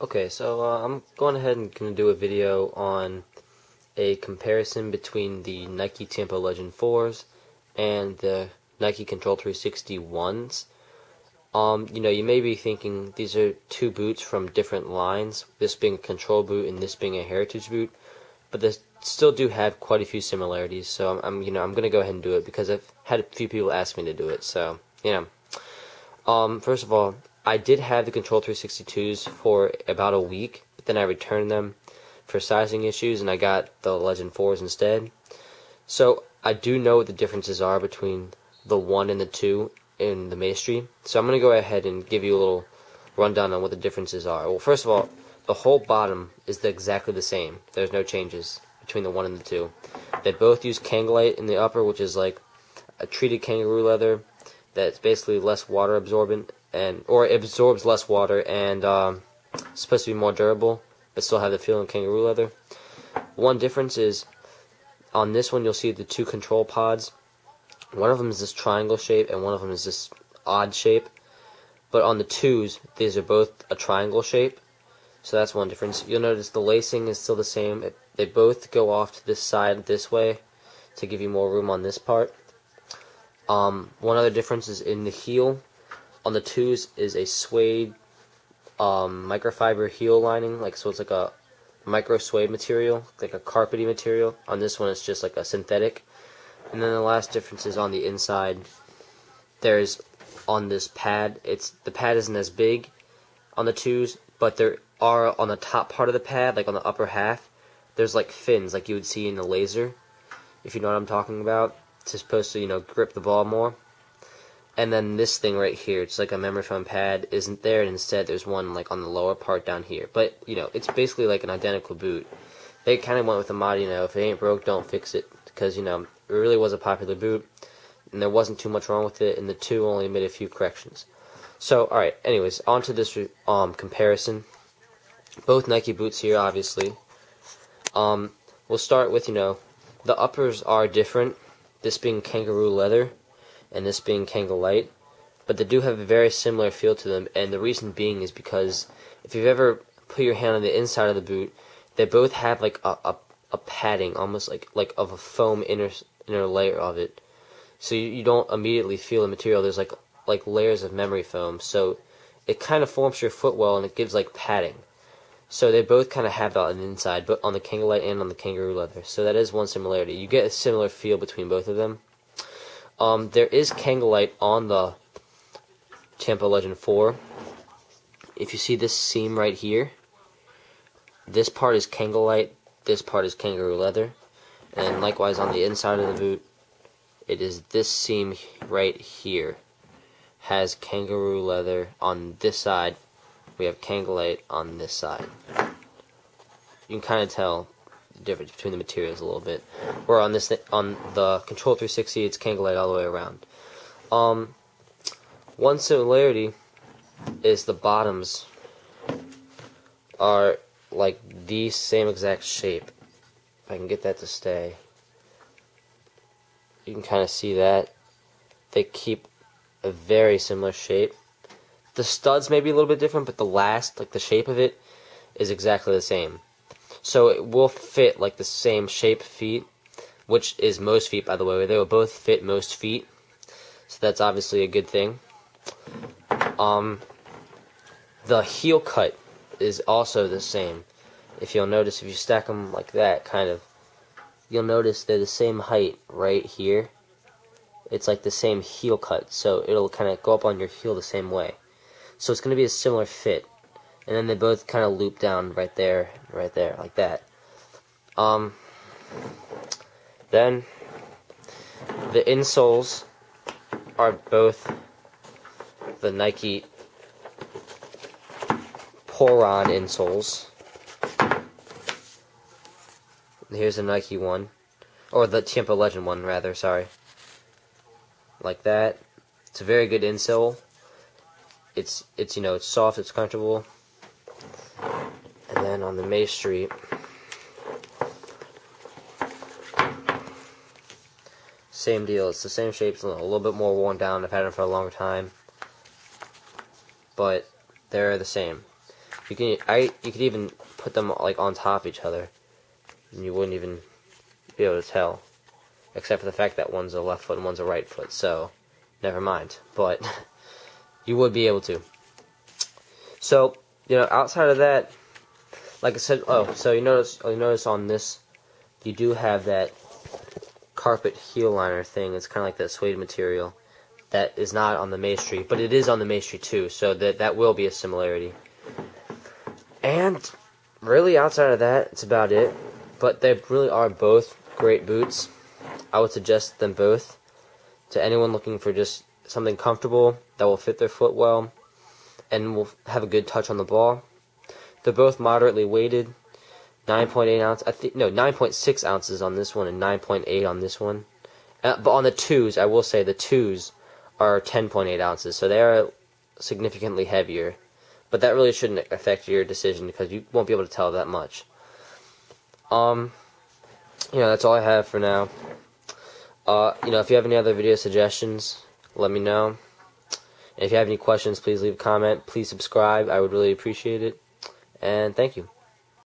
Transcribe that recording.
Okay, so I'm going ahead and going to do a video on a comparison between the Nike Tiempo Legend 4s and the Nike Control 360 1s. You may be thinking these are two boots from different lines, this being a control boot and this being a heritage boot, but they still do have quite a few similarities. So I'm going to go ahead and do it because I've had a few people ask me to do it. So first of all, I did have the Control 362s for about a week, but then I returned them for sizing issues, and I got the Legend 4s instead. So I do know what the differences are between the 1 and the 2 in the Maestri. So I'm going to go ahead and give you a little rundown on what the differences are. Well, first of all, the whole bottom is exactly the same. There's no changes between the 1 and the 2. They both use Kangalite in the upper, which is like a treated kangaroo leather that's basically less water absorbent, or it absorbs less water and supposed to be more durable, but still have the feel of kangaroo leather. One difference is on this one you'll see the two control pods. One of them is this triangle shape and one of them is this odd shape. But on the 2s, these are both a triangle shape. So that's one difference. You'll notice the lacing is still the same. They both go off to this side this way to give you more room on this part. One other difference is in the heel. On the 2s is a suede microfiber heel lining, so it's like a micro suede material, like a carpety material. On this one it's just like a synthetic. And then the last difference is on the inside. There's on this pad, the pad isn't as big on the 2s, but there are on the top part of the pad, like on the upper half, there's like fins like you would see in the laser, if you know what I'm talking about. It's supposed to, grip the ball more. And then this thing right here, it's like a memory foam pad, isn't there, and instead there's one like on the lower part down here. But, it's basically like an identical boot. They kind of went with the motto, if it ain't broke, don't fix it, because, it really was a popular boot, and there wasn't too much wrong with it, and the 2 only made a few corrections. So, alright, anyways, on to this comparison. Both Nike boots here, obviously. We'll start with, the uppers are different, this being kangaroo leather, and this being Kangalite, but they do have a very similar feel to them, and the reason being is because if you've ever put your hand on the inside of the boot, they both have like a padding, almost like of a foam inner layer of it, so you don't immediately feel the material. There's like layers of memory foam, so it kind of forms your foot well, and it gives like padding. So they both kind of have that on the inside, but on the Kangalite and on the kangaroo leather. So that is one similarity. You get a similar feel between both of them. There is Kangalite on the Tiempo Legend 4. If you see this seam right here, this part is Kangalite, this part is kangaroo leather. And likewise on the inside of the boot, it is this seam right here. Has kangaroo leather on this side. We have Kangalite on this side. You can kind of tell the difference between the materials a little bit. Where on the Control 360, it's Kangalite all the way around. One similarity is the bottoms are like the same exact shape. If I can get that to stay, you can kind of see that they keep a very similar shape. The studs may be a little bit different, but the shape of it is exactly the same. So it will fit like the same shape feet, which is most feet, by the way. They will both fit most feet, so that's obviously a good thing. The heel cut is also the same. If you'll notice, if you stack them like that, you'll notice they're the same height right here. It's like the same heel cut, so it'll kind of go up on your heel the same way. So it's going to be a similar fit. And then they both kind of loop down right there, like that. Then the insoles are both the Nike Poron insoles. Here's the Nike one, or the Tiempo Legend one, rather, sorry. Like that. It's a very good insole. It's it's soft, it's comfortable. And then on the Maestri, same deal. It's the same shape, it's a little bit more worn down. I've had them for a longer time, but they're the same. You could even put them like on top of each other, and you wouldn't even be able to tell, except for the fact that one's a left foot and one's a right foot. So, never mind. But you would be able to. So, outside of that, like I said, so you notice on this, you do have that carpet heel liner thing. It's kind of like that suede material that is not on the Maestri, but it is on the Maestri too. So that will be a similarity. And really, outside of that, it's about it. But they really are both great boots. I would suggest them both to anyone looking for just something comfortable that will fit their foot well and will have a good touch on the ball. They're both moderately weighted, 9.8 ounce. 9.6 ounces on this one and 9.8 on this one. But on the twos, I will say the twos are 10.8 ounces, so they are significantly heavier. But that really shouldn't affect your decision because you won't be able to tell that much. That's all I have for now. If you have any other video suggestions, let me know. And if you have any questions, please leave a comment. Please subscribe. I would really appreciate it. And thank you.